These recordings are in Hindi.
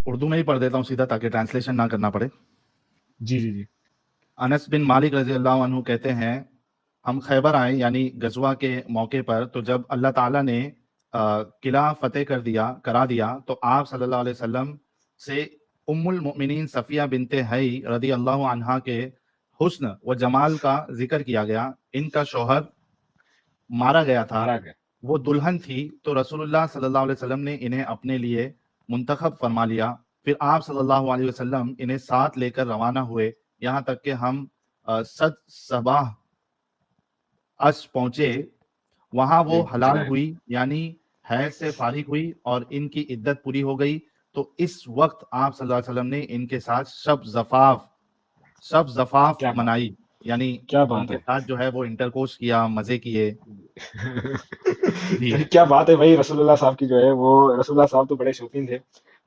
उर्दू में ही पढ़ देता हूँ सीधा, ताकि ट्रांसलेशन ना करना पड़े। जी जी जी। अनस बिन मालिक रजी अल्लाह अन्हु कहते हैं, हम खैबर आए यानी गजवा के मौके पर, तो जब अल्लाह ताला ने किला फतेह करा दिया, तो आप सल्लल्लाहु अलैहि वसल्लम से उम्मुल मोमिनीन सफिया बिनते हई रदी अल्लाह अन्हा के हुस्न व जमाल का जिक्र किया गया। इनका शौहर मारा गया था, मारा गया। वो दुल्हन थी, तो रसूलुल्लाह सल्लल्लाहु अलैहि वसल्लम ने इन्हें अपने लिए मुंतखब फरमा लिया। फिर आप सल्लल्लाहु अलैहि वसल्लम इन्हें साथ लेकर रवाना हुए, यहाँ तक कि हम सद सबाह अश पहुंचे। वहां वो एक हलाल जगह है। हुई, यानी हैज से फारिग हुई और इनकी इद्दत पूरी हो गई। तो इस वक्त आप सल्लल्लाहु अलैहि वसल्लम ने इनके साथ शब जफाफ क्या बात है, मनाई, यानी क्या बात उनके है। साथ जो है वो इंटरकोर्स किया, मजे किए। जी। नहीं, क्या बात है भाई, रसूलुल्लाह साहब की जो है वो, रसूलुल्लाह साहब तो बड़े शौकीन थे।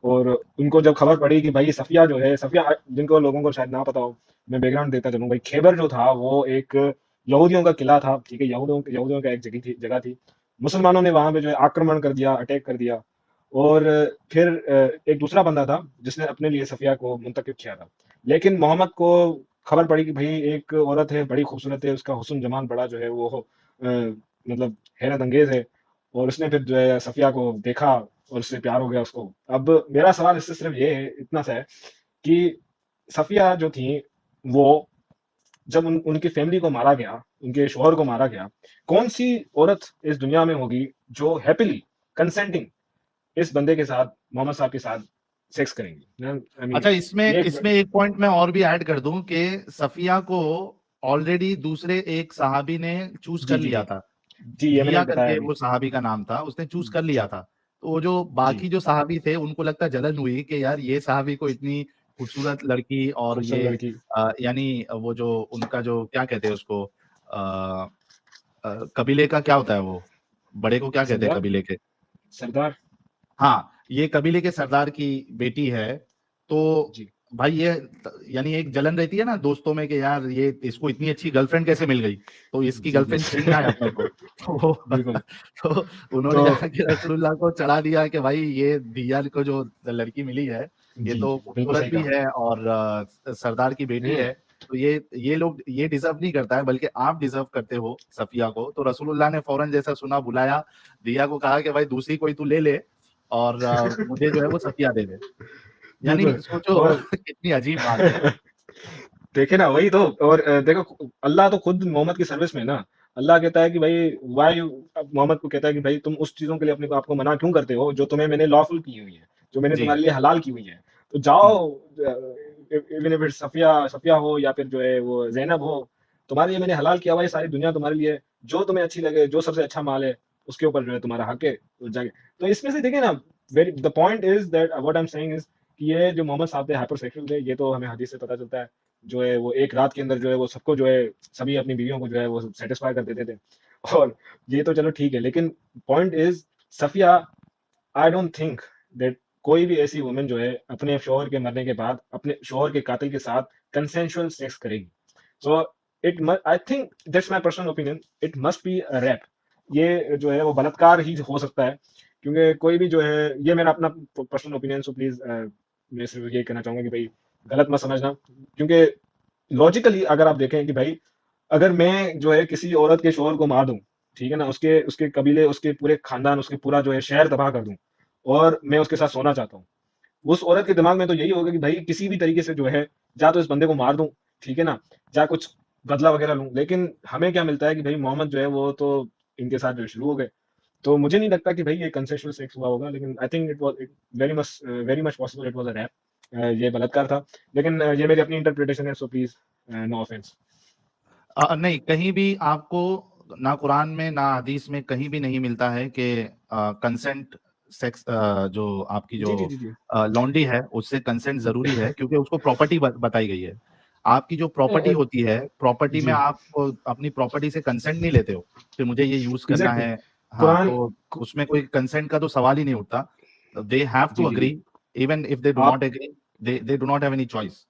और उनको जब खबर पड़ी कि भाई सफिया जो है, सफिया जिनको लोगों को शायद ना पता हो, मैं बैकग्राउंड देता चलूं भाई। खैबर जो था वो एक यहूदियों का किला था, ठीक है, यहूदियों यहूदियों का एक जगह थी। मुसलमानों ने वहां पे जो है आक्रमण कर दिया, अटैक कर दिया। और फिर एक दूसरा बंदा था जिसने अपने लिए सफिया को मुंतखब किया था। लेकिन मोहम्मद को खबर पड़ी कि भाई एक औरत है, बड़ी खूबसूरत है, उसका हुस्न जमाल बड़ा जो है वो मतलब हैरत अंगेज है। और उसने फिर जो है सफिया को देखा और उससे प्यार हो गया उसको। अब मेरा सवाल इससे सिर्फ ये है, इतना सा है कि सफिया जो थी वो, जब उनकी फैमिली को मारा गया, उनके शोहर को मारा गया, कौन सी औरत इस दुनिया में होगी जो हैप्पीली कंसेंटिंग इस बंदे के साथ, मोहम्मद साहब के साथ सेक्स करेंगी? आई मीन अच्छा, इसमें ये इसमें एक पॉइंट मैं और भी ऐड कर दूं कि सफिया को ऑलरेडी दूसरे एक सहाबी ने चूज जी कर जी जी लिया था। जी, ये मैंने दिया बताया करके अभी। वो सहाबी का नाम था, उसने चूज कर लिया जी था। तो वो जो जी, बाकी जो सहाबी थे, उनको लगता जलन हुई कि यार ये सहाबी को इतनी खूबसूरत लड़की, और खूबसूरत ये लड़की। यानी वो जो उनका जो क्या कहते हैं उसको, कबीले का क्या होता है वो, बड़े को क्या कहते हैं सरदार। कबीले के। सरदार। हाँ, ये कबीले के सरदार की बेटी है। तो जी भाई ये यानी एक जलन रहती है ना दोस्तों में कि यार ये इसको इतनी अच्छी गर्लफ्रेंड कैसे मिल गई, तो इसकी जी जी। गर्लफ्रेंड छीनना है अपने को। तो बिल्कुल। तो उन्होंने तो जाके रसूलुल्लाह को चढ़ा दिया कि भाई ये दिया को जो लड़की मिली है, ये जी तो जी, बिल्कुल खूबसूरत सही भी कहा। है और सरदार की बेटी हम्म। है। तो ये लोग ये डिजर्व नहीं करता है, बल्कि आप डिजर्व करते हो सफिया को। तो रसूलुल्लाह ने फौरन जैसा सुना बुलाया, दिया को कहा कि भाई दूसरी कोई तू ले ले, और मुझे जो है वो सतिया दे दे। यानी बिल्कुल। सोचो और कितनी अजीब बात है। देखे ना, वही तो। और देखो, अल्लाह तो खुद मोहम्मद की सर्विस में है ना। अल्लाह कहता है कि भाई वाई, मोहम्मद को कहता है कि भाई तुम उस चीजों के लिए अपने आप को मना क्यों करते हो जो तुम्हें मैंने लॉफुल की हुई है, जो मैंने जी। तुम्हारे लिए हलाल की हुई है। तो हुँ, जाओ, इवन इफ सफिया सफिया हो या फिर जो है वो जैनब हो, तुम्हारे लिए मैंने हलाल किया हुआ है सारी दुनिया तुम्हारे लिए। जो तुम्हें अच्छी लगे, जो सबसे अच्छा माल है, उसके ऊपर जो है तुम्हारा हक है, तो जाके। तो इसमें से देखिए ना, very the point is that what I am saying is कि ये जो मोहम्मद साहब थे हाइपरसेक्सुअल थे, ये तो हमें हदीस से पता चलता है। जो है वो एक रात के अंदर जो है वो सबको जो है, सभी अपनी बीवियों को जो है वो सेटिस्फाई कर देते थे। और ये तो चलो ठीक है, लेकिन point is, Safia, I don't think that कोई भी ऐसी वुमेन जो है अपने शोहर के मरने के बाद अपने शोहर के कातिल के साथ कंसेंशुअल सेक्स करेगी। So it I think that's my personal opinion, it must be a rape. ये जो है वो बलात्कार ही हो सकता है। क्योंकि कोई भी जो है, ये मेरा अपना पर्सनल ओपिनियन, सो प्लीज मैं सिर्फ ये कहना चाहूंगा कि भाई गलत मत समझना। क्योंकि लॉजिकली अगर आप देखें कि भाई, अगर मैं जो है किसी औरत के शोहर को मार दूं, ठीक है ना, उसके उसके कबीले, उसके पूरे खानदान, उसके पूरा जो है शहर तबाह कर दूं, और मैं उसके साथ सोना चाहता हूँ, उस औरत के दिमाग में तो यही होगा कि भाई किसी भी तरीके से जो है, जा तो इस बंदे को मार दूं, ठीक है ना, जा कुछ बदला वगैरह लूं। लेकिन हमें क्या मिलता है कि भाई मोहम्मद जो है वो तो इनके साथ जो शुरू हो गए। तो मुझे नहीं लगता कि भाई ये कंसेशनल सेक्स हुआ होगा, लेकिन I think it was very much possible it was a rape. ये बलात्कार था। लेकिन ये मेरी अपनी इंटरप्रिटेशन है, सो प्लीज नो ऑफेंस। नहीं, कहीं भी आपको ना कुरान में ना हदीस में कहीं भी नहीं मिलता है कि कंसेंट सेक्स, जो आपकी जो जी जी जी जी। लॉन्डी है उससे कंसेंट जरूरी है, क्योंकि उसको प्रॉपर्टी बताई गई है। आपकी जो प्रॉपर्टी ए, होती है, प्रॉपर्टी में जी, आप अपनी प्रॉपर्टी से कंसेंट नहीं लेते हो कि मुझे ये यूज करना एग्जैक्टली। है। हाँ, कुरान तो कु- उसमें कोई कंसेंट का तो सवाल ही नहीं उठता। दे हैव टू जी जी जी। Agree, even if they do आप not agree, they do not have any choice.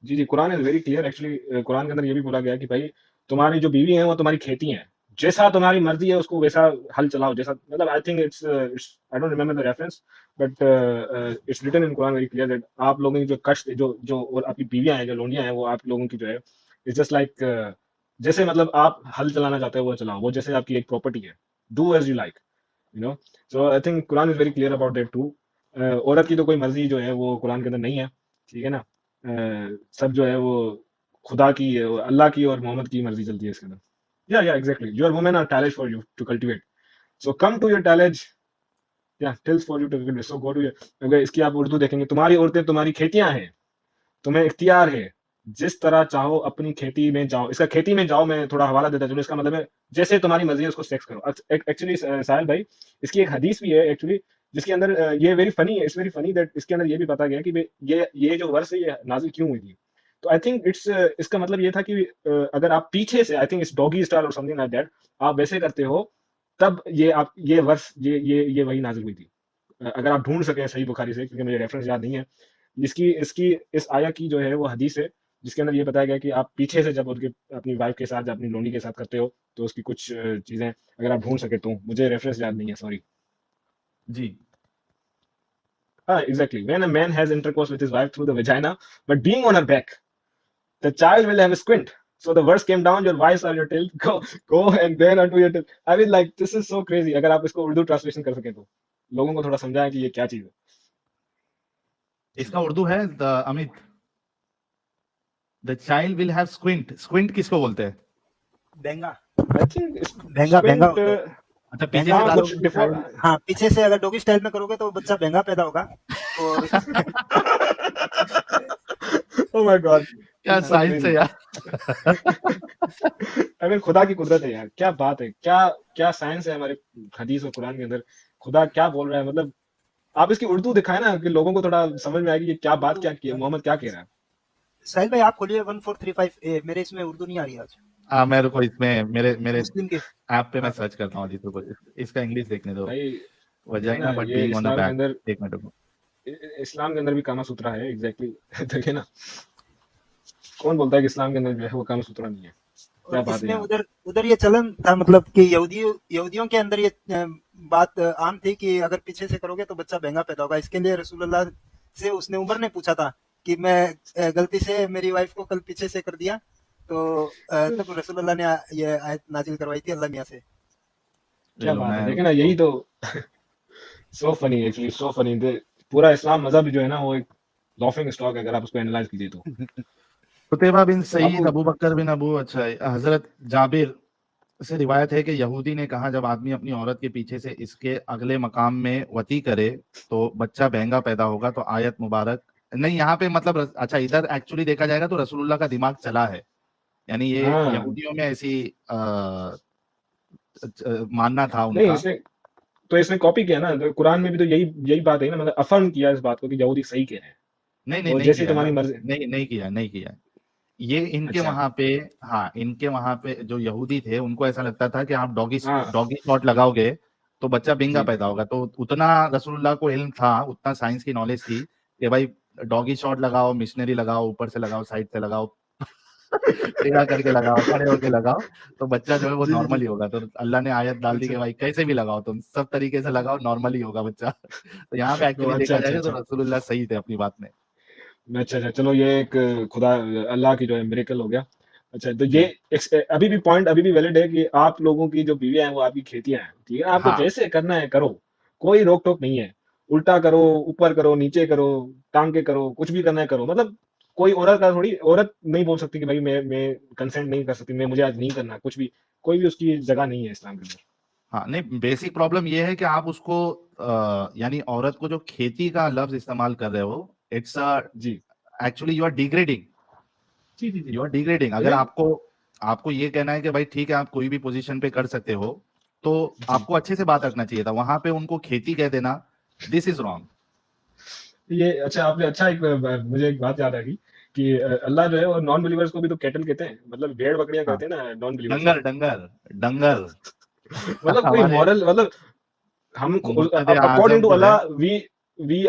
जी जी, Quran is very clear actually. Quran के अंदर ये भी बोला गया है कि भाई तुम्हारी जो बीवी है वो तुम्हारी खेती है, जैसा तुम्हारी मर्जी है उसको वैसा हल चलाओ, जैसा मतलब I think it's I don't remember the reference, but it's written in Quran very clear that आप लोगों की जो कष्ट जो जो और आपकी बीवियां हैं जो लोनियां हैं वो आप लोगों की जो है इट्स जस्ट लाइक जैसे मतलब आप हल चलाना चाहते हो वो चलाओ, वो जैसे आपकी एक प्रॉपर्टी है, do as you like, you know. So I think Quran is very clear about that too. औरत की तो कोई मर्जी जो है वो कुरान के अंदर नहीं है, ठीक है ना। सब जो है वो खुदा की, अल्लाह की और मोहम्मद की मर्जी चलती है इसके अंदर। Yeah, exactly. Your women are talent for you to cultivate. So come to your talent. Yeah, tills for you to cultivate. So go to your. अगर इसकी आप उर्दू देखेंगे, तुम्हारी औरतें तुम्हारी खेतियां हैं, तुम्हें इख्तियार है, जिस तरह चाहो अपनी खेती में जाओ। इसका खेती में जाओ मैं थोड़ा हवाला देता चलूं, इसका मतलब है जैसे तुम्हारी मर्जी है उसको सेक्स करो। एक्चुअली साहिल भाई, इसकी एक हदीस भी है एक्चुअली, जिसके अंदर ये वेरी फनी है, इट्स वेरी फनी दैट इसके अंदर ये भी पता गया कि ये जो वर्ष है ये नाजिल क्यों हुई थी। तो आई थिंक इट्स इसका मतलब ये था कि अगर आप पीछे से, आई थिंक इट्स डॉगी स्टाइल और समथिंग लाइक दैट, आप वैसे करते हो, तब ये आप ये वर्ष ये वही नाजिल हुई थी। अगर आप ढूंढ सके सही बुखारी से, क्योंकि मुझे रेफरेंस याद नहीं है। इसकी इसकी इस आया की जो है वो हदीस है, जिसके अंदर ये बताया गया कि आप पीछे से जब उनके अपनी वाइफ के साथ या अपनी लोनी के साथ करते हो तो उसकी कुछ चीजें अगर आप ढूंढ सके तो, मुझे रेफरेंस याद नहीं है, सॉरी। जी। हाँ exactly, when a man has intercourse with his wife through the vagina but being on her back, the child will have a squint. So the verse came down, your wives are your tail, go and then unto your tail. I mean like this is so crazy। अगर आप इसको उर्दू ट्रांसलेशन कर सके तो लोगों को थोड़ा समझाएं कि ये क्या चीज है। इसका उर्दू है Amit, the child will have squint. Squint किसको बोलते हैं? बेंगा। I think Benga Benga squint, होता है। अच्छा, पीछे बेंगा से हाँ डालो कुछ तो डिफॉल्ट। child- हाँ, पीछे से अगर डॉगी स्टाइल में करोगे तो बच्चा बेंगा पैदा होगा। और ओह माय गॉड, क्या सो साइंस है क्रेजी। यार। आई मीन खुदा की कुदरत है यार, क्या बात है, क्या क्या साइंस है हमारे हदीस और कुरान के अंदर। खुदा क्या बोल रहा है, मतलब आप इसकी उर्दू दिखाए ना कि लोगों को थोड़ा समझ में आएगी कि क्या बात क्या की है, मोहम्मद क्या कह रहा है। साहिल भाई आप खोलिए 1435A, मेरे इसमें उर्दू नहीं आ रही आज। हाँ, मेरे को इसमें मेरे मेरे मुस्लिम के ऐप पे मैं सर्च करता हूँ अजीत को, इसका इंग्लिश देखने दो। भाई है वजाइना ना, बट ये बीइंग ऑन अ इस्लाम के बैक। अंदर, एक मिनट रुको। इस्लाम के अंदर भी कामा सूत्रा है एग्जैक्टली। देखिए ना, कौन बोलता है कि इस्लाम के अंदर जो है वो कामा सूत्रा नहीं है, क्या और बात है इसमें यहाँ। उधर उधर ये चलन था, मतलब कि यहूदियों के अंदर ये बात आम थी कि अगर पीछे से करोगे तो बच्चा बेंगा पैदा होगा। इसके लिए रसूलुल्लाह से उसने उमर ने पूछा था कि मैं गलती से मेरी वाइफ को कल पीछे से कर दिया, तो तब रसूलुल्लाह ने ये आयत नाजिल करवाई थी अल्लाह मियां से। क्या लो बात है, मैं देखिए ना, यही तो so funny actually, so funny. पूरा इस्लाम मजहब जो है ना वो एक लॉफिंग स्टॉक है, अगर आप उसको एनालाइज कीजिए तो। कुतैबा बिन सईद, आपको अबू बकर बिन अबू, अच्छा, हजरत जाबिर से रिवायत है कि यहूदी ने कहा, जब आदमी अपनी औरत के पीछे से इसके अगले मकाम में वती करे तो बच्चा बहंगा पैदा होगा। तो आयत मुबारक नहीं यहाँ पे, मतलब अच्छा, इधर एक्चुअली देखा जाएगा तो रसूलुल्लाह का दिमाग चला है, यानी ये हाँ, यहूदियों में ऐसी मानना था नहीं उनका। इसने तो इसने कॉपी किया ना, तो कुरान में भी तो यही यही बात है ना, मतलब अफर्म किया इस बात को कि यहूदी सही कह रहे हैं, नहीं नहीं तो नहीं जैसी किया तुम्हारी यार, मर्जी। नहीं किया ये इनके अच्छा, वहां पे। हाँ, इनके वहां पे जो यहूदी थे उनको ऐसा लगता था कि आप डॉगी हाँ डॉगी शॉट लगाओगे तो बच्चा बिंगा जी, पैदा होगा। तो उतना रसूलुल्लाह को इल्म था, उतना साइंस की नॉलेज थी कि भाई डॉगी शॉट लगाओ, मिशनरी लगाओ, ऊपर से लगाओ, साइड से लगाओ, टेढ़ा करके लगाओ, खड़े होके लगाओ, तो बच्चा जो है वो जी जी नॉर्मल जी। ही होगा। तो अल्लाह ने आयत डाल दी अच्छा, कि भाई कैसे भी लगाओ, तुम सब तरीके से लगाओ, नॉर्मल ही होगा बच्चा। तो यहाँ पे तो एक्चुअली अच्छा देखा अच्छा जाएगा तो अच्छा रसूलुल्लाह सही थे अपनी बात में। अच्छा अच्छा, चलो ये एक खुदा अल्लाह की जो है मिरेकल हो गया। अच्छा, तो ये जी। अभी भी पॉइंट अभी भी वैलिड है कि आप लोगों की जो बीवियां हैं वो आपकी खेतियां हैं, ठीक है, आपको हाँ जैसे करना है करो, कोई रोक टोक नहीं है। उल्टा करो, ऊपर करो, नीचे करो, टांग के करो, कुछ भी करना है करो, मतलब कोई औरत का थोड़ी, औरत नहीं बोल सकती कि भाई मैं कंसेंट नहीं कर सकती, मैं मुझे आज नहीं करना कुछ भी, कोई भी उसकी जगह नहीं है इस्लाम के अंदर। हाँ, नहीं, बेसिक प्रॉब्लम ये है कि आप उसको यानी औरत को जो खेती का लफ्ज इस्तेमाल कर रहे हो, इट्स जी एक्चुअली यू आर डिग्रेडिंग। जी जी जी। You are degrading. अगर नहीं, आपको आपको ये कहना है कि भाई ठीक है आप कोई भी पोजीशन पे कर सकते हो, तो जी, आपको अच्छे से बात रखना चाहिए था। वहां पे उनको खेती कह देना, दिस इज रॉन्ग। ये अच्छा आपने अच्छा एक मुझे एक बात याद आ गई कि अल्लाह जो है वो नॉन बिलीवर्स को भी तो कैटल कहते हैं, मतलब भेड़ बकरियां हाँ, कहते हैं ना नॉन बिलीवर्स को। डंगर डंगर डंगर। मतलब कोई हमारे मॉरल, मतलब हम मुर्तदे अकॉर्डिंग आजम टू जो है, Allah we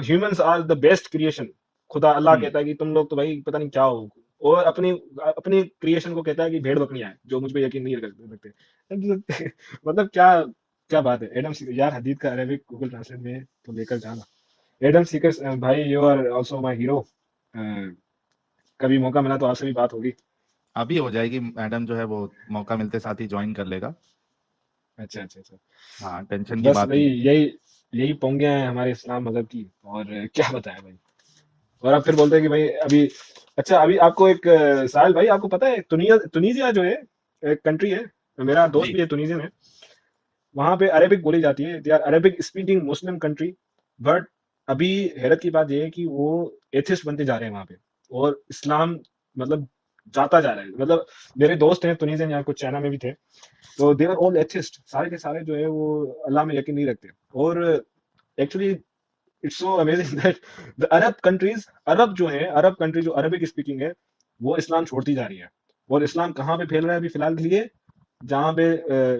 humans are the best creation. खुदा अल्लाह हम्म, कहता है कि तुम लोग तो भाई पता नहीं क्या हो, और अपनी अपनी क्रिएशन को कहता है कि भेड़ बकरियां हैं जो मुझ पे यकीन नहीं रखते। मतलब क्या क्या बात है। एडम सीकर यार, हदीद का अरेबिक गूगल ट्रांसलेट में तो लेकर जाना। एडम सीकर भाई, you are also my hero. कभी मौका मिला तो आपसे भी बात होगी। अभी हो जाएगी मैडम, जो है वो मौका मिलते साथ ही ज्वाइन कर लेगा। अच्छा अच्छा अच्छा। हाँ, तो टेंशन की बस बात भाई नहीं है। यही यही पोंगे हैं हमारे इस्लाम मजहब की। और क्या बताएं भाई। और आप फिर बोलते हैं कि भाई अभी, अच्छा अभी आपको एक साहिल भाई, आपको पता है तुनीजिया जो है एक कंट्री है, मेरा दोस्त जी। भी है तुनीजियन है। वहां पे अरेबिक बोली जाती है, they are Arabic speaking Muslim country. But अभी हैरत की बात यह है कि वो एथिस्ट बनते जा रहे हैं वहां पे। और इस्लाम मतलब जाता जा रहा है। मतलब मेरे दोस्त हैं तुनीजियन, यहाँ कुछ चाइना में भी थे, तो दे आर ऑल एथिस्ट, सारे के सारे जो है वो अल्लाह में यकीन नहीं रखते। और actually it's so amazing that the Arab countries, Arab जो है, अरब कंट्री जो अरबिक स्पीकिंग है, वो इस्लाम छोड़ती जा रही है। और इस्लाम कहाँ पे फैल रहा है अभी फिलहाल के लिए? जहाँ पे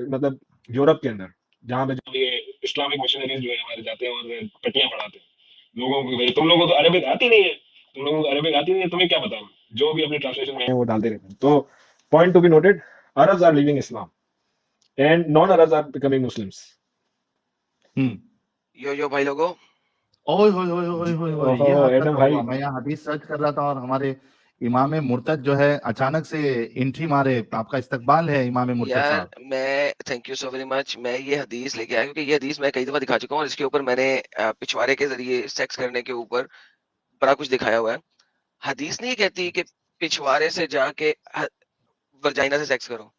मतलब यूरोप के अंदर, जहाँ पे जो ये इस्लामिक मिशनरीज जो है हमारे जाते हैं और पट्टियां पढ़ाते हैं लोगों को, भाई तुम लोगों को तो अरबिक आती नहीं है, तुम लोगों को अरबिक आती नहीं है, तुम्हें क्या पता है? जो भी अपने ट्रांसलेशन में है वो डालते रहते हैं। तो point to be noted, Arabs are living Islam and non Arabs are becoming Muslims. Hmm. Yo भाई लोगों, ओए होए होए होए होए होए, ओहो ये हादसा एडम कब भाई, हुआ? मैं यहाँ हदीस सर्च कर रहा था और हमारे इमाम मुर्तद जो है अचानक से एंट्री मारे। आपका इस्तकबाल है इमाम मुर्तद यार साहब। मैं thank you so very much. मैं ये हदीस लेके आया क्योंकि ये हदीस मैं कई दफा दिखा चुका हूँ और इसके ऊपर मैंने पिछवाड़े के जरिए सेक्स करने के ऊपर बड़ा कुछ दिखाया हुआ है। हदीस नहीं कहती कि पिछवाड़े से जाके वर्जाइना से सेक्स करो।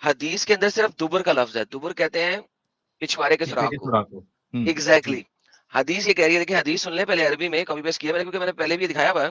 हदीस के अंदर सिर्फ दुबर का लफ्ज है। दुबर कहते हैं पिछवाड़े के पीछे सुराख की को। सुराख को। एग्जैक्टली हदीस ये कह रही है। देखिए हदीस सुन ले पहले, अरबी में कॉपी पेस्ट किया मैंने क्योंकि मैंने पहले भी दिखाया हुआ है,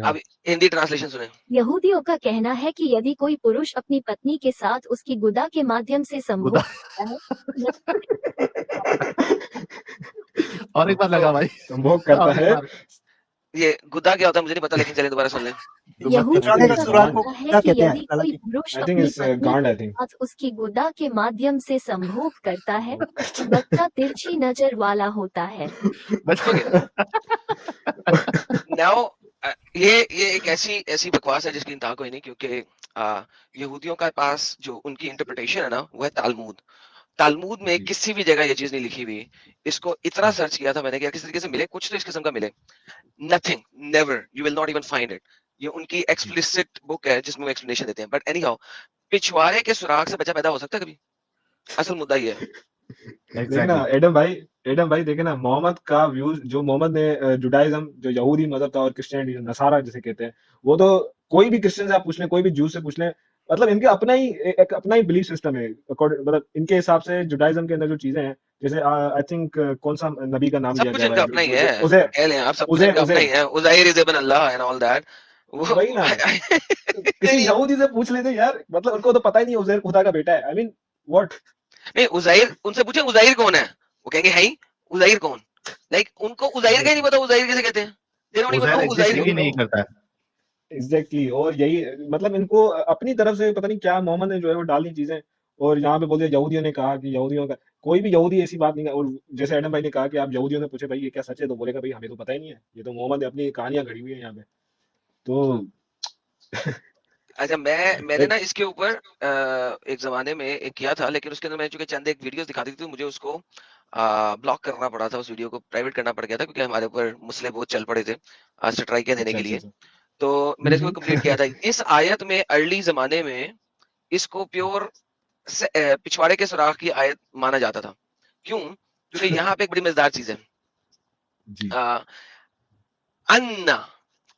हाँ अब हिंदी ट्रांसलेशन सुने। यहूदियों का कहना है कि यदि कोई पुरुष अपनी पत्नी के साथ उसकी गुदा के माध्यम से संभोग गुदा। करता है और एक बार लगा भाई। संभोग करता और एक है। बार। ये गुदा क्या होता है मुझे नहीं पता, लेकिन चलिए दोबारा सुन लें। दुबक यहूद का आई पिछवाड़े थिंक का इट्स सुराग को गांड। है क्या कि कहते हैं यदि कोई हालांकि? पुरुष आई थिंक अपनी इट्स पत्नी गांड, के आई थिंक। साथ उसकी गुदा के माध्यम से संभोग करता है तो बच्चा तिरछी नजर वाला होता है। ओके नाउ ये एक ऐसी ऐसी बकवास है जिसकी इंतहा कोई नहीं, क्योंकि यहूदियों के पास जो उनकी इंटरप्रिटेशन है ना वो है तालमूद। तालमूद में जी किसी भी जगह ये चीज नहीं लिखी हुई। इसको इतना सर्च किया था मैंने कि यार किस तरीके से मिले, कुछ तो इस किस्म का मिले। Nothing, never, you will not even find it. ये उनकी जी एक्सप्लिसिट बुक है जिसमें वो एक्सप्लेनेशन देते हैं। बट एनी हाउ, पिछवाड़े के सुराग से बच्चा पैदा हो सकता है कभी? असल मुद्दा ये है। देखे ना एग्जैक्टली। एडम भाई देखे ना, मोहम्मद का व्यूज, जो मोहम्मद ने जुडाइज्म, जो यहूदी मजहब था, और क्रिश्चियनिटी नसारा जिसे कहते हैं, वो तो कोई भी क्रिश्चियन से आप पूछ लें, कोई भी जू से पूछ लें, मतलब इनके अपना ही एक अपना ही बिलीफ सिस्टम है। मतलब इनके हिसाब से जुडाइज्म के अंदर जो चीजें हैं, जैसे आई थिंक कौन सा नबी का नाम सब लिया कुछ गया हुआ इनका है, अपना ही जो है, उजैर, कह लें आप, सब कुछ उजैर इनका अपना ही उजैर है। Uzair is ibn Allah and all that. वो वही ना। किसी नहीं यहूदी से पूछ लेते यार, मतलब उनको तो पता ही नहीं उजैर खुदा का बेटा है। I mean what. नहीं, उज़ैर उनसे पूछे उज़ैर कौन है, वो कहेंगे है ही उज़ैर कौन। लाइक उनको उज़ैर का ही नहीं पता उज़ैर किसे कहते हैं। They don't even Uzair know exist Uzair. ही नहीं करता है। एग्जैक्टली और यही, मतलब इनको अपनी तरफ से पता नहीं क्या मोहम्मद ने जो है वो डाली चीजें। और यहाँ पे बोलते यहूदियों ने कहा कि यहूदियों का, कोई भी यहूदी ऐसी बात नहीं। और जैसे एडम भाई ने कहा कि आप यहूदियों ने पूछे भाई ये क्या सच है, तो बोलेगा भाई हमें तो पता ही नहीं है, ये तो मोहम्मद ने अपनी कहानियां घड़ी हुई है यहाँ पे। तो अच्छा मैंने एक ना इसके ऊपर एक जमाने में एक किया था, लेकिन उसके अंदर मैंने चूंकि चंद एक वीडियोस दिखा दी थी, मुझे उसको ब्लॉक करना पड़ा था, उस वीडियो को प्राइवेट करना पड़ गया था क्योंकि हमारे ऊपर मुस्लिम बहुत चल पड़े थे स्ट्राइक देने अच्छा के अच्छा लिए। अच्छा। तो मैंने इसको कंप्लीट किया था। हम्म। इस आयत में अर्ली जमाने में इसको प्योर पिछवाड़े के सुराख की आयत माना जाता था। क्यों? क्योंकि यहाँ पे एक बड़ी मजेदार चीज है। जी आ, अन्ना,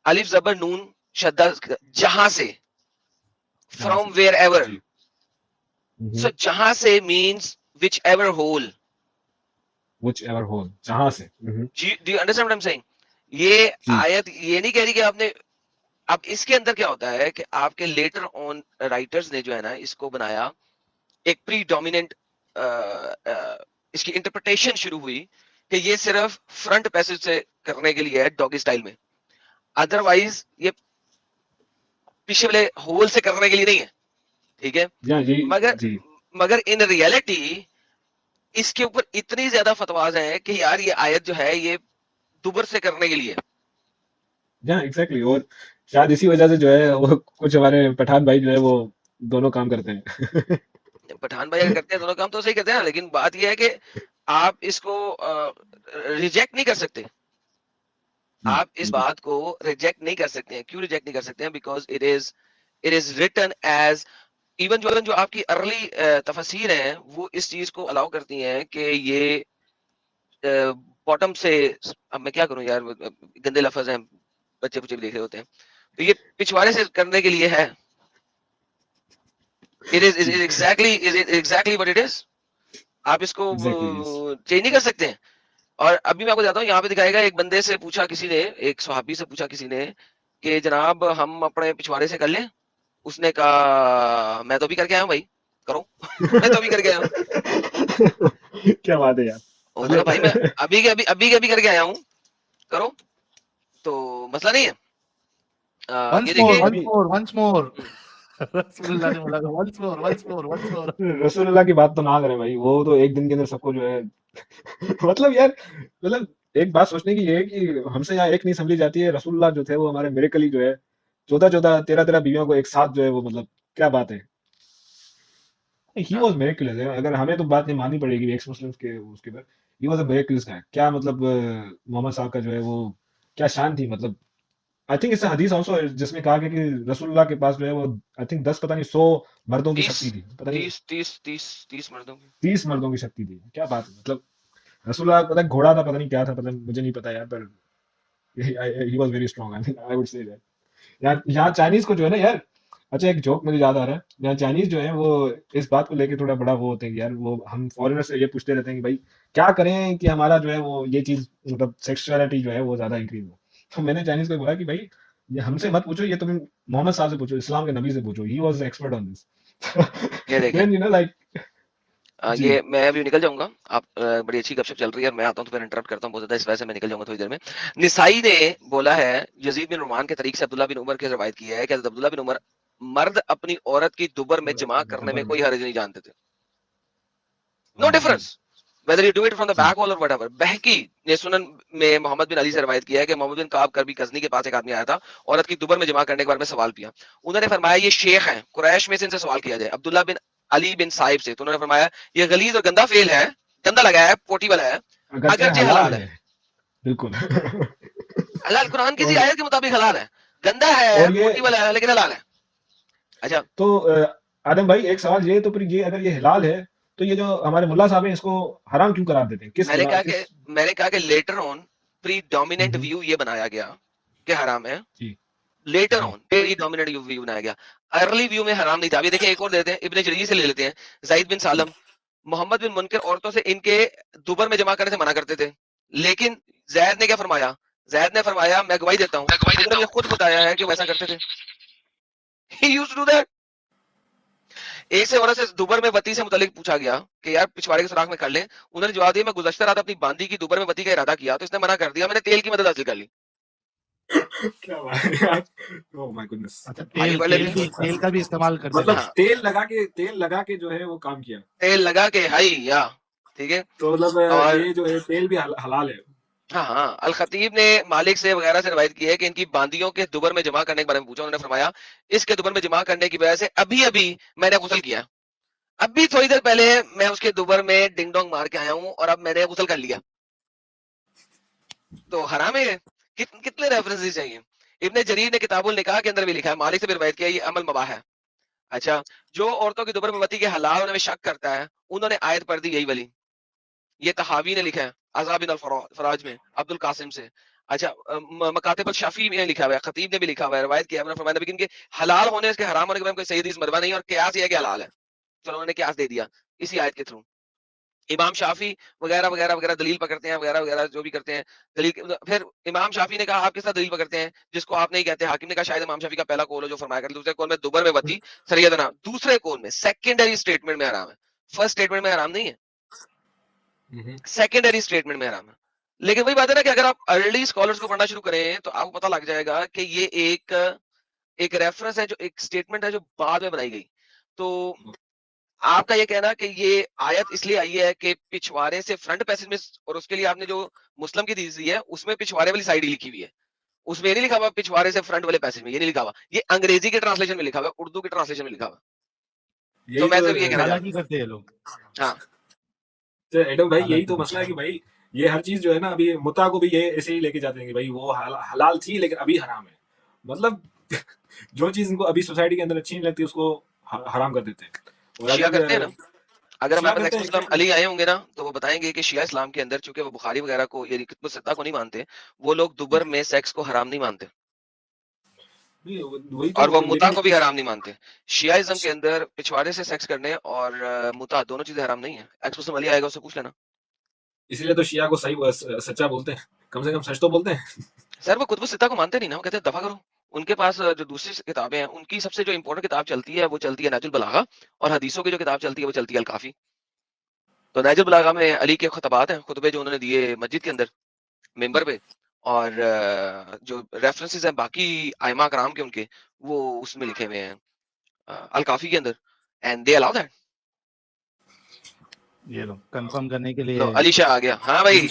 अलिफ जबर नून शद्दा, जहां से, जहाँ फ्रॉम से, वेयर एवर। जी सो जहां से means whichever hole. Whichever hole, जहां से। Do you understand what I am saying? ये जी आयत ये नहीं कह रही कि आपने, अब इसके अंदर क्या होता है कि आपके लेटर ऑन राइटर्स ने जो है ना इसको बनाया, एक प्री डोमिनेंट इसकी इंटरप्रिटेशन शुरू हुई कि ये सिर्फ फ्रंट पैसेज से करने के लिए है डॉगी स्टाइल में, अदरवाइज ये पीछे वाले होल से करने के लिए नहीं है। ठीक है, या जी मगर जी मगर इन रियलिटी इसके ऊपर इतनी ज्यादा फतवाज हैं कि यार ये आयत जो है ये दुबर से करने के लिए या एग्जैक्टली, और शायद इसी वजह से जो है वो कुछ हमारे पठान भाई जो है वो दोनों काम करते हैं। पठान भाई अगर करते हैं दोनों काम तो सही करते हैं, लेकिन बात यह है कि आप इसको रिजेक्ट नहीं कर सकते। आप इस बात को रिजेक्ट नहीं कर सकते हैं। क्यों रिजेक्ट नहीं कर सकते हैं? Because it is written as, even जो आपकी अर्ली तफसीर हैं वो इस चीज को अलाउ करती हैं कि ये बॉटम से, अब मैं क्या करूं यार, गंदे लफ्ज हैं, बच्चे भी देख रहे होते हैं, तो ये पिछवाड़े से करने के लिए है। It is exactly what it is. आप इसको चेंज नहीं कर सकते हैं। और अभी मैं आपको बताता हूँ, यहाँ पे दिखाएगा, एक बंदे से पूछा किसी ने, एक सहाबी से पूछा किसी ने कि जनाब हम अपने पिछवाड़े से कर लें। उसने कहा मैं तो अभी करके आया हूँ भाई, करो। मैं तो अभी करके आया हूँ। क्या बात है यार। उसने कहा भाई मैं अभी के अभी करके आया हूँ, करो, तो मसला नहीं है। ये देखिए once more रसूलुल्लाह ने बोला once more। रसूलुल्लाह की बात तो ना करें भाई, वो तो एक दिन के अंदर सबको जो है मतलब यार, मतलब एक बात सोचने की ये है कि हमसे यहाँ एक नहीं समझी जाती है, रसूलुल्लाह जो थे वो हमारे मिरेकल ही जो है 14 13 बीवियों को एक साथ जो है वो, मतलब क्या बात है। He was miraculous. अगर हमें तो बात नहीं माननी पड़ेगी एक्स मुस्लिम्स के उसके बाद, ही वाज अ मिरेकुलस गाय। क्या मतलब मोहम्मद साहब का जो है वो क्या शान थी। मतलब आई थिंक इससे हदीस ऑल्सो जिसमें कहा गया कि रसूलुल्लाह के पास जो है वो आई थिंक 10 पता नहीं 100 मर्दों की शक्ति थी, पता नहीं 30 मर्दों की 30 मर्दों की शक्ति थी। क्या बात है। मतलब रसूलुल्लाह पता नहीं घोड़ा था, पता नहीं क्या था, पता नहीं, मुझे नहीं पता यार, पर he was very strong, I would say that. यहाँ यहाँ चाइनीज को जो है ना यार, अच्छा एक जोक मुझे याद आ रहा है, यहाँ चाइनीज जो है वो इस बात को लेके थोड़ा बड़ा वो होते हैं कि यार, वो हम फॉरेनर से ये पूछते रहते हैं कि भाई क्या करें कि हमारा जो है वो ये चीज, मतलब सेक्सुअलिटी जो है वो ज्यादा इंक्रीज हो। तो मैंने चाइनीज को बोला कि भाई ये हमसे मत पूछो, ये तुम मोहम्मद साहब से पूछो, इस्लाम के नबी से पूछो, he was expert on this. ये देखें, देन यू नो लाइक जी ये मैं अभी निकल जाऊंगा। आप बड़ी अच्छी गपशप चल रही है और मैं आता हूँ तो फिर इंटरप्ट करता हूँ बहुत ज्यादा, इस वजह से मैं निकल जाऊंगा थोड़ी देर में। निसाई ने बोला है, यजीद बिन रुमान के तरीके से अब्दुल्ला बिन उमर की रवायत की है कि हज़रत अब्दुल्ला बिन उमर मर्द अपनी औरत की दुबर में जमा करने में कोई हर्ज नहीं जानते थे। No difference whether you do it from the back wall or whatever। बहकी ने सुनन में मोहम्मद बिन अली से रवायत किया है कि मोहम्मद बिन काब करबी गजनी के पास एक आदमी आया था, औरत की दुबर में जमा करने के बारे में सवाल किया। उन्होंने फरमाया ये शेख हैं, कुरैश में से इनसे सवाल किया जाए, अब्दुल्ला बिन अली बिन साहिब से। तो उन्होंने फरमाया ये गलीज और गंदा फेल है, गंदा लगा है, पोटी वाला है, अगरचे हलाल है। बिल्कुल। हलाल कुरान की आयत के मुताबिक हलाल है, गंदा है, पोटी वाला है, लेकिन हलाल है। अच्छा तो आदम भाई एक सवाल ये, तो फिर ये अगर ये हिलाल है तो ये जो हमारे मुल्ला साहब हैं इसको हराम क्यों करार देते हैं? मैंने कहा कि लेटर ऑन प्रीडोमिनेंट व्यू ये बनाया गया कि हराम है। लेटर ऑन प्रीडोमिनेंट व्यू बनाया गया, अर्ली व्यू में हराम नहीं था। अभी देखिए एक और देते हैं, इब्ने जरीर से ले लेते हैं। ज़ाइद बिन सालम मोहम्मद बिन मुनकर औरतों से इनके दुबर में जमा करने से मना करते थे, लेकिन ज़ैद ने क्या फरमाया? ज़ैद ने फरमाया मैं गवाही देता हूँ, खुद बताया है कि वैसा करते थे। He used to do that। एक से औरत से दुबर में वती से मुतालिक पूछा गया कि यार पिछवाड़े के सुराख में कर ले। उन्होंने जवाब दिया मैं गुज़श्ता रात अपनी बांदी की दुबर में वती का इरादा किया तो इसने मना कर दिया, मैंने तेल की मदद हासिल कर ली। क्या बात है यार। Oh my goodness. अच्छा तेल का भी इस्तेमाल करते मतलब हाँ। तेल लगा के जो है वो काम किया, तेल लगा के हाई या ठीक है। तो मतलब ये जो है तेल भी हलाल है। हाँ हाँ, अल खतीब ने मालिक से वगैरह से रवायत की है कि इनकी बांदियों के दुबर में जमा करने के बारे में पूछा। उन्होंने फरमाया इसके दुबर में जमा करने की वजह से अभी अभी मैंने गुस्ल किया, अभी थोड़ी देर पहले मैं उसके दुबर में डिंग डोंग मार के आया हूँ और अब मैंने गुस्ल कर लिया। तो हराम है। कितने रेफरेंसेस चाहिए? इब्ने जरीर ने किताबुल निकाह के अंदर भी लिखा है, मालिक से भी रवायत किया, ये अमल मबाह है। अच्छा, जो औरतों की दुबर में वती के हलाल होने में शक करता है उन्होंने आयत पढ़ दी यही वाली। ये तहावी ने लिखा है अज़ाब बिन फराज में अब्दुल कासिम से। अच्छा, मकातिब शाफी में लिखा हुआ है, खतीब ने भी लिखा हुआ है, रवायत किया है फरमाया नबी के हलाल होने इसके हराम होने के बारे में कोई सही हदीस मरवा नहीं और कियास ये है कि हलाल है। चलो उन्होंने कियास दे दिया इसी आयत के थ्रू। इमाम शाफी वगैरह वगैरह वगैरह दलील पकड़ते हैं, वगैरह वगैरह जो भी करते हैं दलील। फिर इमाम शाफी ने कहा आप किस तरह दलील पकड़ते हैं जिसको आप नहीं कहते? हाकिम ने कहा शायद इमाम शाफी का पहला कौल है जो फरमाया कर, दूसरे कौल में दुबर में वती सरियदना, दूसरे कौल में सेकेंडरी स्टेटमेंट में हराम है, फर्स्ट स्टेटमेंट में हराम नहीं है, सेकेंडरी स्टेटमेंट में हराम है। लेकिन वही बात है ना कि अगर आप अर्ली स्कॉलर्स को पढ़ना शुरू करें तो आपको पता लग जाएगा कि ये एक रेफरेंस है, जो एक स्टेटमेंट है जो बाद में बनाई गई। तो आपका ये कहना कि ये आयत इसलिए आई है कि पिछवाड़े से फ्रंट पैसेज में, और उसके लिए आपने जो मुस्लिम की हदीस दी है उसमें पिछवाड़े वाली साइड ही लिखी हुई है, उसमें ये नहीं लिखा हुआ पिछवाड़े से फ्रंट वाले पैसेज में, ये नहीं लिखा हुआ, ये अंग्रेजी के ट्रांसलेशन में लिखा हुआ है, उर्दू के ट्रांसलेशन में लिखा हुआ है। तो यही मैं तो तो ये कहना चाह चालाकी करते हैं लोग। हाँ तो एडम भाई, यही चालाकी तो करते मसला है कि भाई ये हर चीज जो है ना, अभी मुता को भी ये ऐसे ही लेके जाते हैं कि भाई वो हलाल थी लेकिन अभी हराम है। मतलब जो चीज इनको अभी सोसाइटी के अंदर अच्छी नहीं लगती उसको हराम कर देते हैं। और शिया अगर करते हैं ना। अगर शिया हमारे पास करते नेक्स्ट हैं मुस्लिम अली आए होंगे ना तो वो बताएंगे कि शिया इस्लाम के अंदर चूंकि वो बुखारी वगैरह को यानी कुतुब सित्ता को नहीं मानते, वो लोग दुबर में सेक्स को हराम नहीं मानते नहीं, वही और वो तो मुता लेकिन को भी हराम नहीं मानते। शियाइज्म के अंदर पिछवाड़े से सेक्स करने और मुता दोनों चीजें हराम नहीं है। एक्स मुस्लिम अली आएगा उससे पूछ लेना। इसलिए तो शिया को सही सच्चा बोलते हैं, कम से कम सच तो बोलते हैं। सर वो कुतुब सित्ता को मानते नहीं ना, वो कहते हैं दफा करो। उनके पास जो दूसरी किताबें हैं उनकी सबसे जो इंपॉर्टेंट किताब चलती है वो चलती है नहजुल बलागा, और हदीसों की जो किताब चलती है वो चलती है अल काफी। तो नहजुल बलागा में अली के खुतबात हैं, खुतबे जो उन्होंने दिए मस्जिद के अंदर मेंबर पे, और जो रेफरेंसेस हैं बाकी आइमा कराम के उनके, वो उसमें लिखे हुए हैं अल काफी के अंदर, एंड दे अलाउ दैट। ये लो कंफर्म करने के तो लिए। अली शाह आ गया। हाँ भाई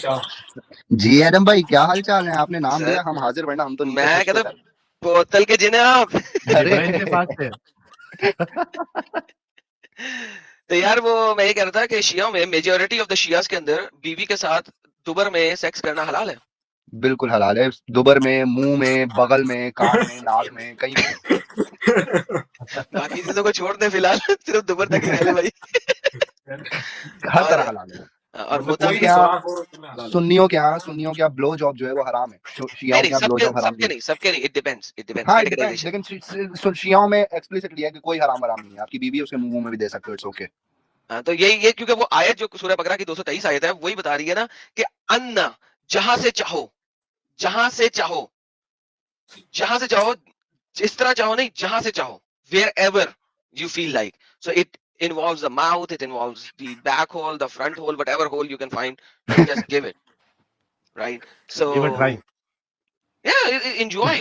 जी एडम भाई, क्या हाल चाल है? आपने नाम सर लिया, हम हाजिर, वरना हम तो नीचे मैं सोचते कहता सर। बोतल के जिन्हें आप इब्राहिम के पास से तो यार वो मैं ये कह रहा था कि शिया में मेजॉरिटी ऑफ द शियास के अंदर बीवी के साथ दुबर में सेक्स करना हलाल है। बिल्कुल हलाल है। दुबर में, मुंह में, बगल में, कान में, नाक में, कहीं भी। बाकी चीजों को छोड़ दे फिलहाल सिर्फ दुबर तक ही रह ले भाई। हर और तरह हलाल है। और मतलब मुता कोई उनके भी यहाँ सुराख हो उसमें हलाल है। सुन्नियों के यहाँ ब्लो जॉब जो है वो हराम है। नहीं शियाओं के नहीं यहाँ ब्लो जॉब हराम नहीं है। सबके नहीं, इट डिपेंड्स हाँ, इट डिपेंड्स, कैटेगराइजेशन। लेकिन शियाओं में एक्सप्लिसिटली है कि कोई हराम हराम नहीं है। आपकी बीवी उसके मुंह में भी दे सकते हो, इट्स ओके। हाँ तो ये क्योंकि वो आयत जो सूरह बकरा की 223 आयत है वही बता रही है ना कि अन्ना जहां से चाहो, जहां से चाहो, जहां से चाहो, जिस तरह चाहो नहीं, जहां से चाहो, wherever you feel like. So it involves the mouth, it involves the back hole, the front hole, whatever hole you can find, you just give it, right? So give it try. yeah, enjoy.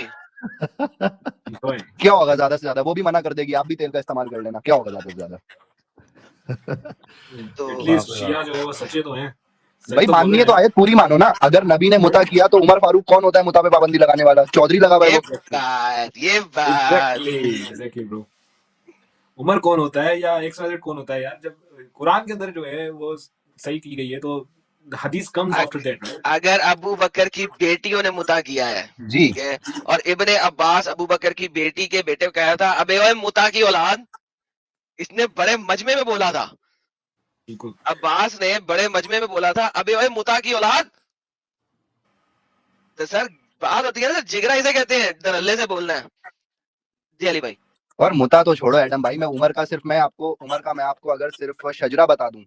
क्या होगा ज्यादा से ज्यादा? वो भी मना कर देगी, आप भी तेल का इस्तेमाल कर लेना, क्या होगा ज्यादा से ज्यादा? तो एटलीस्ट शिया जो है वो सच्चे तो हैं। सच भाई तो माननी बोल है तो रहे आयत पूरी मानो ना। अगर नबी ने मुता किया तो उमर फारूक कौन होता है मुता पे पाबंदी लगाने वाला? चौधरी लगा हुआ है ये वो। ये बात एग्जैक्टली ब्रो। उमर कौन होता है या XYZ कौन होता है यार? जब कुरान के अंदर जो है वो सही की गई है तो हदीस कम्स आफ्टर दैट, राइट? अगर अबू बकर की बेटियों ने मुता किया है, जी ठीक है, और इब्ने अब्बास अबू बकर की बेटी के बेटे को कहा था अबे ओए मुता की औलाद, इसने बड़े मजमे में बोला था, बिल्कुल। अब्बास ने बड़े मजमे में बोला था अबे ओए मुता की औलाद। तो सर बात होती है ना, जिगरा इसे कहते हैं, धड़ल्ले से बोलना है। जी अली भाई। और मुता तो छोड़ो एडम भाई, मैं उमर का मैं आपको अगर सिर्फ शजरा बता दूं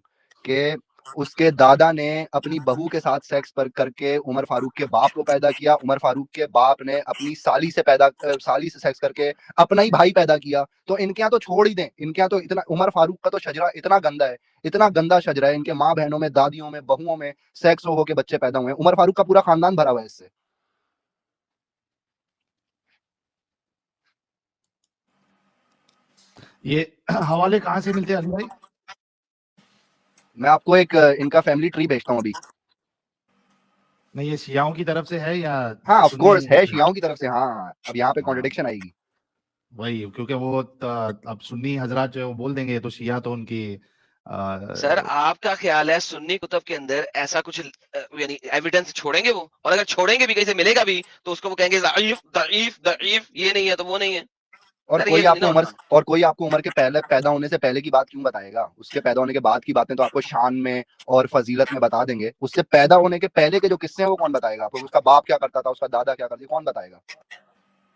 कि उसके दादा ने अपनी बहू के साथ सेक्स पर करके उमर फारूक के बाप को पैदा किया। उमर फारूक के बाप ने अपनी साली से सेक्स करके अपना ही भाई पैदा किया। तो इनके यहाँ तो छोड़ ही दें, इनके यहाँ तो इतना, उमर फारूक का तो शजरा इतना गंदा है, इतना गंदा शजरा है। इनके माँ बहनों में, दादियों में, बहुओं में सेक्स हो के बच्चे पैदा हुए हैं। उमर फारूक का पूरा खानदान भरा हुआ है इससे। ये हवाले कहाँ से मिलते हैं अली भाई? मैं आपको एक इनका फैमिली ट्री भेजता हूँ अभी। नहीं ये शियाओं की तरफ से है या हाँ ऑफ कोर्स सुन्नी? है, शियाओं की तरफ से। हाँ, अब यहाँ पे हाँ कॉन्ट्रडिक्शन आएगी। वही, क्योंकि वो अब सुन्नी हजरात जो है वो बोल देंगे तो शिया तो उनकी सर आपका ख्याल है सुन्नी कुतुब के अंदर ऐसा कुछ यानी एविडेंस छोड़ेंगे वो, और अगर छोड़ेंगे भी, कहीं से मिलेगा भी, तो उसको वो कहेंगे दईफ दईफ दईफ, ये नहीं है तो वो नहीं है। और सर कोई ये नहीं आपको ना उम्र होता। और कोई आपको उम्र के पहले पैदा होने से पहले की बात क्यों बताएगा? उसके पैदा होने के बाद की बातें तो आपको शान में और फजीलत में बता देंगे। उससे पैदा होने के पहले के जो किस्से हैं वो कौन बताएगा आपको? उसका बाप क्या करता था, उसका दादा क्या करता था, कौन बताएगा?